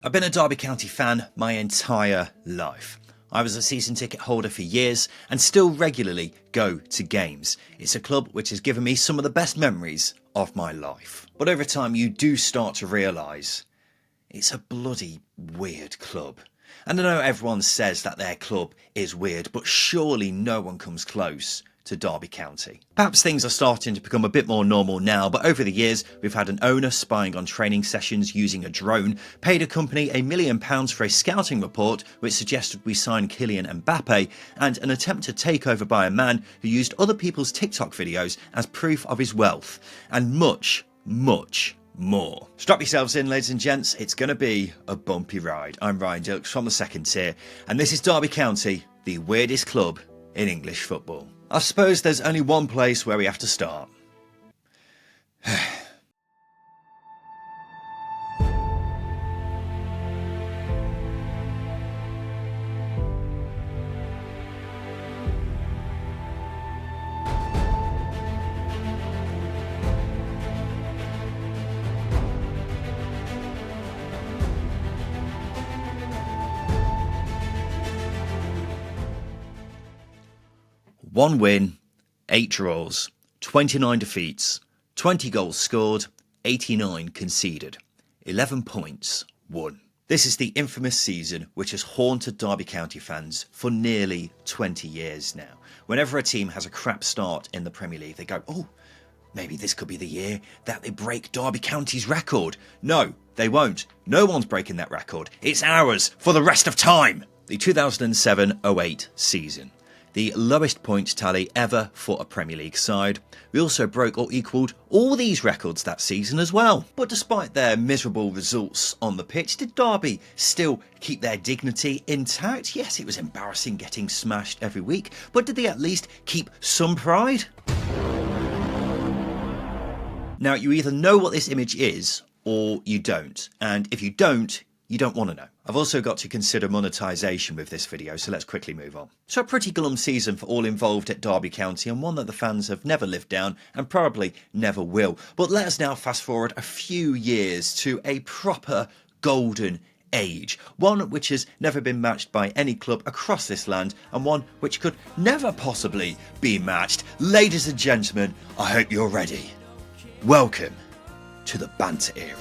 I've been a Derby County fan my entire life. I was a season ticket holder for years and still regularly go to games. It's a club which has given me some of the best memories of my life. But over time you do start to realise it's a bloody weird club. And I know everyone says that their club is weird, but surely no one comes close to Derby County. Perhaps things are starting to become a bit more normal now, but over the years we've had an owner spying on training sessions using a drone, paid a company £1 million for a scouting report which suggested we sign Kylian Mbappé, and an attempted takeover by a man who used other people's TikTok videos as proof of his wealth, and much, much more. Strap yourselves in, ladies and gents, it's going to be a bumpy ride. I'm Ryan Dilks from the second tier, and this is Derby County, the weirdest club in English football. I suppose there's only one place where we have to start. 1 win, 8 draws, 29 defeats, 20 goals scored, 89 conceded, 11 points won. This is the infamous season which has haunted Derby County fans for nearly 20 years now. Whenever a team has a crap start in the Premier League, they go, oh, maybe this could be the year that they break Derby County's record. No, they won't. No one's breaking that record. It's ours for the rest of time. The 2007-08 season. The lowest points tally ever for a Premier League side. We also broke or equalled all these records that season as well. But despite their miserable results on the pitch, did Derby still keep their dignity intact? Yes, it was embarrassing getting smashed every week, but did they at least keep some pride? Now, you either know what this image is or you don't, and if you don't want to know. I've also got to consider monetisation with this video, so let's quickly move on. So a pretty glum season for all involved at Derby County, and one that the fans have never lived down and probably never will. But let us now fast forward a few years to a proper golden age. One which has never been matched by any club across this land, and one which could never possibly be matched. Ladies and gentlemen, I hope you're ready. Welcome to the banter era.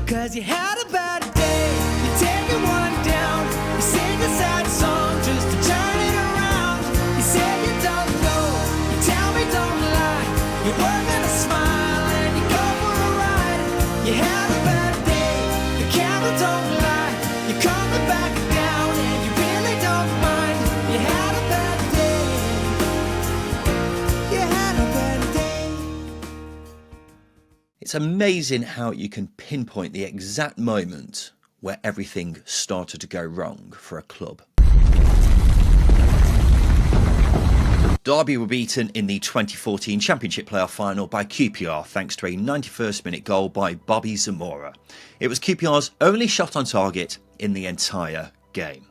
'Cause you had a bad day, you take it one down, you sing a sad song just to turn it around. You say you don't know, you tell me don't lie, you work on a smile and you go for a ride. You had a bad day, the camera don't lie, you're coming back down and you really don't mind. You had a bad day, you had a bad day. It's amazing how you can pinpoint the exact moment where everything started to go wrong for a club. Derby were beaten in the 2014 Championship playoff final by QPR thanks to a 91st minute goal by Bobby Zamora. It was QPR's only shot on target in the entire game.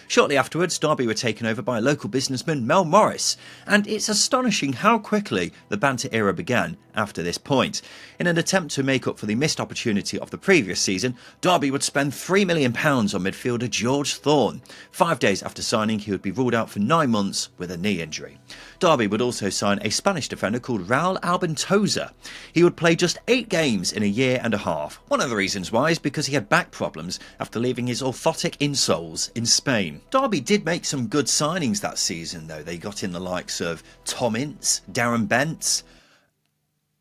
Shortly afterwards, Derby were taken over by local businessman Mel Morris, and it's astonishing how quickly the banter era began after this point. In an attempt to make up for the missed opportunity of the previous season, Derby would spend £3 million on midfielder George Thorne. 5 days after signing, he would be ruled out for 9 months with a knee injury. Derby would also sign a Spanish defender called Raul Albentosa. He would play just 8 games in a year and a half. One of the reasons why is because he had back problems after leaving his orthotic insoles in Spain. Derby did make some good signings that season though. They got in the likes of Tom Ince, Darren Bent,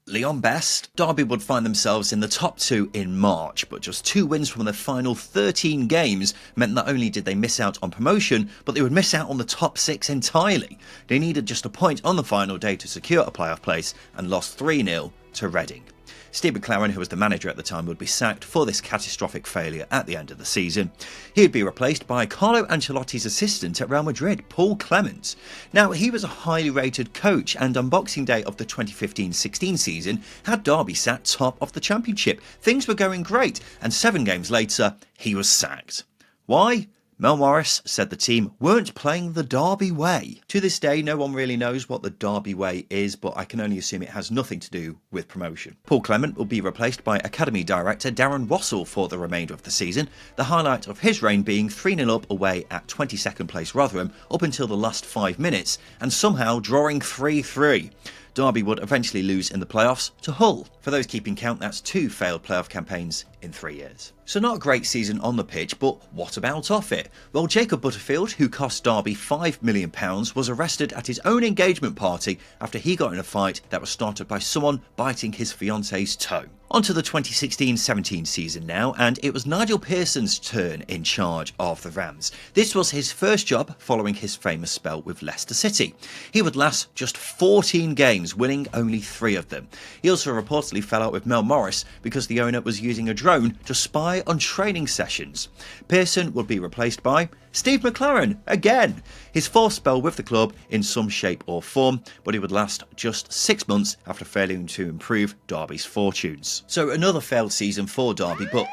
Leon Best. Derby would find themselves in the top 2 in March, but just 2 wins from their final 13 games meant not only did they miss out on promotion, but they would miss out on the top 6 entirely. They needed just a point on the final day to secure a playoff place and lost 3-0 to Reading. Steve McLaren, who was the manager at the time, would be sacked for this catastrophic failure at the end of the season. He would be replaced by Carlo Ancelotti's assistant at Real Madrid, Paul Clement. Now, he was a highly rated coach, and on Boxing Day of the 2015-16 season had Derby sat top of the Championship. Things were going great, and 7 games later, he was sacked. Why? Mel Morris said the team weren't playing the Derby way. To this day, no one really knows what the Derby way is, but I can only assume it has nothing to do with promotion. Paul Clement will be replaced by Academy Director Darren Wassell for the remainder of the season, the highlight of his reign being 3-0 up away at 22nd place Rotherham up until the last 5 minutes, and somehow drawing 3-3. Derby would eventually lose in the playoffs to Hull. For those keeping count, that's 2 failed playoff campaigns in 3 years. So not a great season on the pitch, but what about off it? Well, Jacob Butterfield, who cost Derby £5 million, was arrested at his own engagement party after he got in a fight that was started by someone biting his fiance's toe. On to the 2016-17 season now, and it was Nigel Pearson's turn in charge of the Rams. This was his first job following his famous spell with Leicester City. He would last just 14 games, winning only 3 of them. He also reportedly fell out with Mel Morris because the owner was using a drone to spy on training sessions. Pearson would be replaced by Steve McLaren again, his 4th spell with the club in some shape or form, but he would last just 6 months after failing to improve Derby's fortunes. So another failed season for Derby, but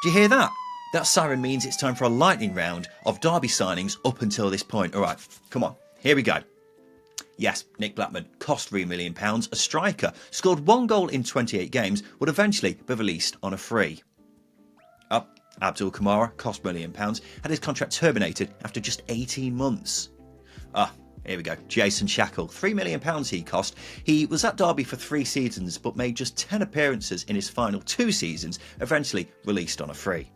do you hear that? That siren means it's time for a lightning round of Derby signings up until this point. Alright, come on, here we go. Yes, Nick Blackman cost £3 million, a striker, scored 1 goal in 28 games, would eventually be released on a free. Abdul Kamara cost £1 million, had his contract terminated after just 18 months. Here we go. Jason Shackle, £3 million he cost. He was at Derby for 3 seasons, but made just 10 appearances in his final 2 seasons, eventually released on a free.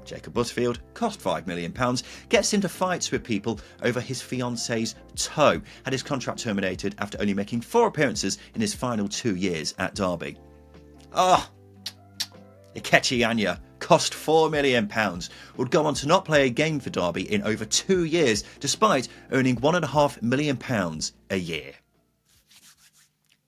Jacob Butterfield cost £5 million, gets into fights with people over his fiance's toe, had his contract terminated after only making 4 appearances in his final 2 years at Derby. Ikechi Anya cost £4 million, would go on to not play a game for Derby in over 2 years, despite earning £1.5 million a year.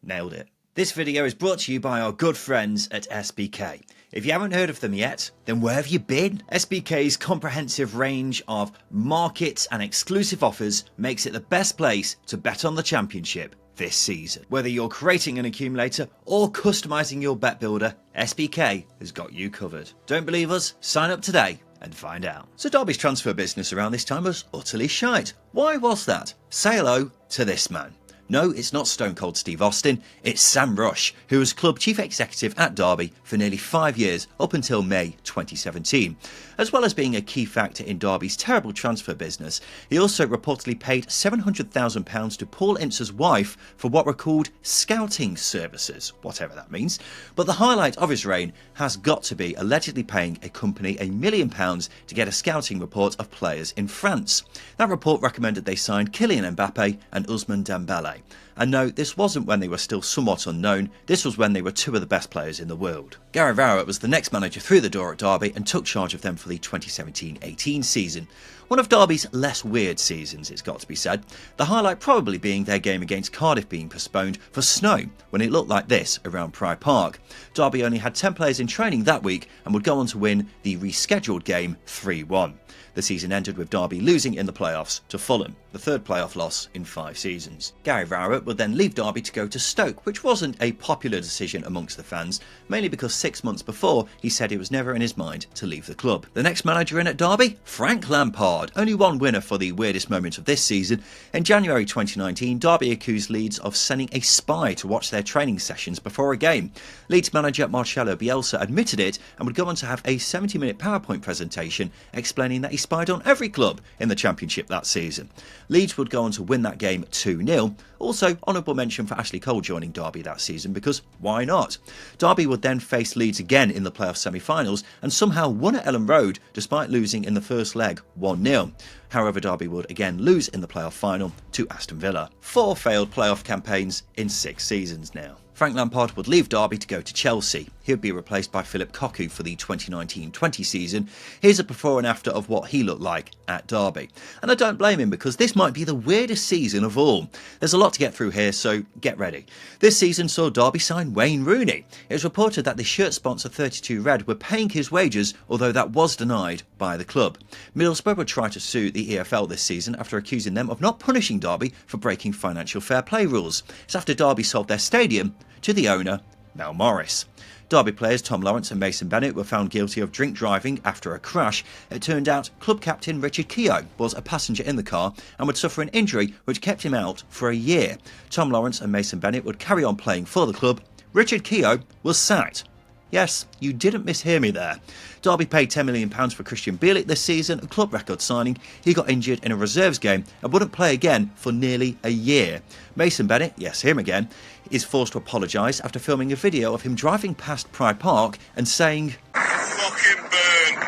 Nailed it. This video is brought to you by our good friends at SBK. If you haven't heard of them yet, then where have you been? SBK's comprehensive range of markets and exclusive offers makes it the best place to bet on the championship this season. Whether you're creating an accumulator or customising your bet builder, SBK has got you covered. Don't believe us? Sign up today and find out. So Derby's transfer business around this time was utterly shite. Why was that? Say hello to this man. No, it's not Stone Cold Steve Austin, it's Sam Rush, who was club chief executive at Derby for nearly 5 years up until May 2017. As well as being a key factor in Derby's terrible transfer business, he also reportedly paid £700,000 to Paul Ince's wife for what were called scouting services, whatever that means. But the highlight of his reign has got to be allegedly paying a company £1 million to get a scouting report of players in France. That report recommended they signed Kylian Mbappé and Ousmane Dembélé. And no, this wasn't when they were still somewhat unknown, this was when they were 2 of the best players in the world. Gary Rowett was the next manager through the door at Derby and took charge of them for the 2017-18 season. One of Derby's less weird seasons, it's got to be said, the highlight probably being their game against Cardiff being postponed for snow when it looked like this around Pride Park. Derby only had 10 players in training that week and would go on to win the rescheduled game 3-1. The season ended with Derby losing in the playoffs to Fulham, the 3rd playoff loss in 5 seasons. Gary Rowett would then leave Derby to go to Stoke, which wasn't a popular decision amongst the fans, mainly because 6 months before he said it was never in his mind to leave the club. The next manager in at Derby? Frank Lampard, only one winner for the weirdest moment of this season. In January 2019, Derby accused Leeds of sending a spy to watch their training sessions before a game. Leeds manager Marcelo Bielsa admitted it and would go on to have a 70-minute PowerPoint presentation explaining that he spied on every club in the Championship that season. Leeds would go on to win that game 2-0. Also, honourable mention for Ashley Cole joining Derby that season, because why not? Derby would then face Leeds again in the playoff semi-finals and somehow won at Ellen Road despite losing in the first leg 1-0. However, Derby would again lose in the playoff final to Aston Villa. 4 failed playoff campaigns in 6 seasons now. Frank Lampard would leave Derby to go to Chelsea. He would be replaced by Philip Cocu for the 2019-20 season. Here's a before and after of what he looked like at Derby. And I don't blame him, because this might be the weirdest season of all. There's a lot to get through here, so get ready. This season saw Derby sign Wayne Rooney. It was reported that the shirt sponsor 32 Red were paying his wages, although that was denied by the club. Middlesbrough would try to sue the EFL this season after accusing them of not punishing Derby for breaking financial fair play rules. It's after Derby sold their stadium to the owner, Mel Morris. Derby players Tom Lawrence and Mason Bennett were found guilty of drink driving after a crash. It turned out club captain Richard Keogh was a passenger in the car and would suffer an injury which kept him out for a year. Tom Lawrence and Mason Bennett would carry on playing for the club. Richard Keogh was sacked. Yes, you didn't mishear me there. Derby paid £10 million for Christian Bielik this season, a club record signing. He got injured in a reserves game and wouldn't play again for nearly a year. Mason Bennett, yes, him again, is forced to apologise after filming a video of him driving past Pride Park and saying, "Fucking burn.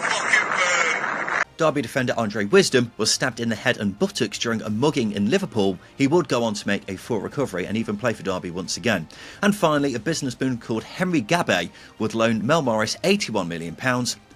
Fucking burn." Derby defender Andre Wisdom was stabbed in the head and buttocks during a mugging in Liverpool. He would go on to make a full recovery and even play for Derby once again. And finally, a businessman called Henry Gabay would loan Mel Morris £81 million.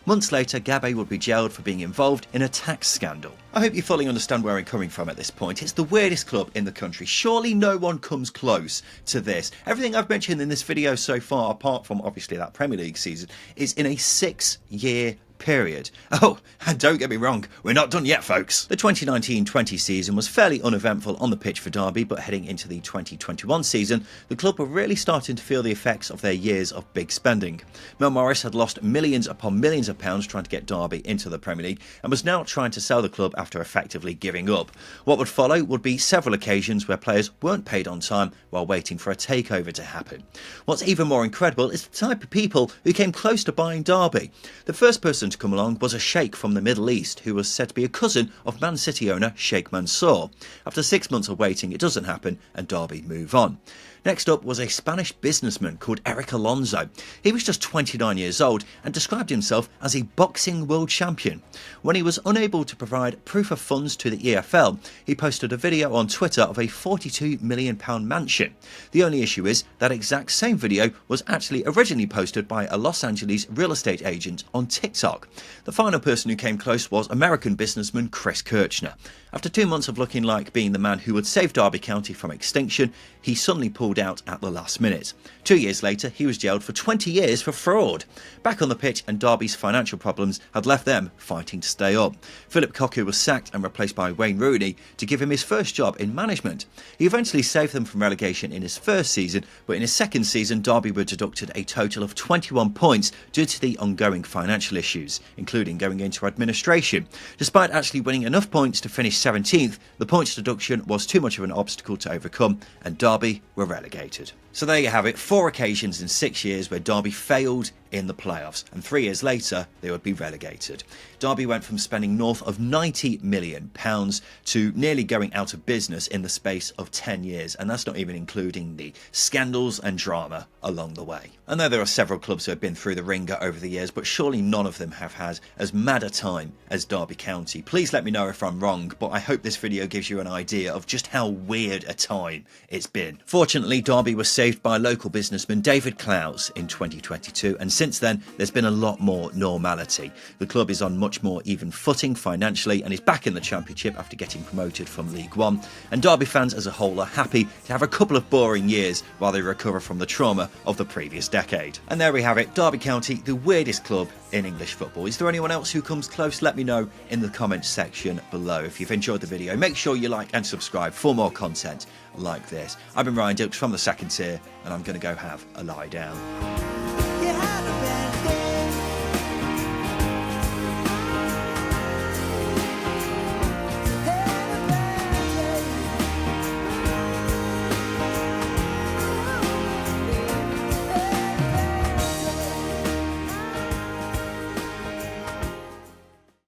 Months later, Gabay would be jailed for being involved in a tax scandal. I hope you fully understand where I'm coming from at this point. It's the weirdest club in the country. Surely no one comes close to this. Everything I've mentioned in this video so far, apart from obviously that Premier League season, is in a 6-year period. Oh, and don't get me wrong, we're not done yet, folks. The 2019-20 season was fairly uneventful on the pitch for Derby, but heading into the 2021 season, the club were really starting to feel the effects of their years of big spending. Mel Morris had lost millions upon millions of pounds trying to get Derby into the Premier League and was now trying to sell the club after effectively giving up. What would follow would be several occasions where players weren't paid on time while waiting for a takeover to happen. What's even more incredible is the type of people who came close to buying Derby. The first person to come along was a sheikh from the Middle East who was said to be a cousin of Man City owner Sheikh Mansour. After 6 months of waiting, it doesn't happen and Derby move on. Next up was a Spanish businessman called Eric Alonso. He was just 29 years old and described himself as a boxing world champion. When he was unable to provide proof of funds to the EFL, he posted a video on Twitter of a £42 million mansion. The only issue is that exact same video was actually originally posted by a Los Angeles real estate agent on TikTok. The final person who came close was American businessman Chris Kirchner. After 2 months of looking like being the man who would save Derby County from extinction, he suddenly pulled out at the last minute. 2 years later, he was jailed for 20 years for fraud. Back on the pitch, and Derby's financial problems had left them fighting to stay up. Philip Cocu was sacked and replaced by Wayne Rooney to give him his first job in management. He eventually saved them from relegation in his first season, but in his second season, Derby were deducted a total of 21 points due to the ongoing financial issues, including going into administration. Despite actually winning enough points to finish 17th, the points deduction was too much of an obstacle to overcome, and Derby were relegated. So there you have it, 4 occasions in 6 years where Derby failed in the playoffs, and 3 years later they would be relegated. Derby went from spending north of £90 million to nearly going out of business in the space of 10 years, and that's not even including the scandals and drama along the way. I know there are several clubs who have been through the ringer over the years, but surely none of them have had as mad a time as Derby County. Please let me know if I'm wrong, but I hope this video gives you an idea of just how weird a time it's been. Fortunately, Derby was saved by local businessman David Clowes in 2022, and since then there's been a lot more normality. The club is on much more even footing financially and is back in the Championship after getting promoted from League One, and Derby fans as a whole are happy to have a couple of boring years while they recover from the trauma of the previous decade. And there we have it, Derby County, the weirdest club in English football. Is there anyone else who comes close? Let me know in the comments section below. If you've enjoyed the video, make sure you like and subscribe for more content like this. I've been Ryan Dilks from the Second Tier, and I'm going to go have a lie down. You had a bad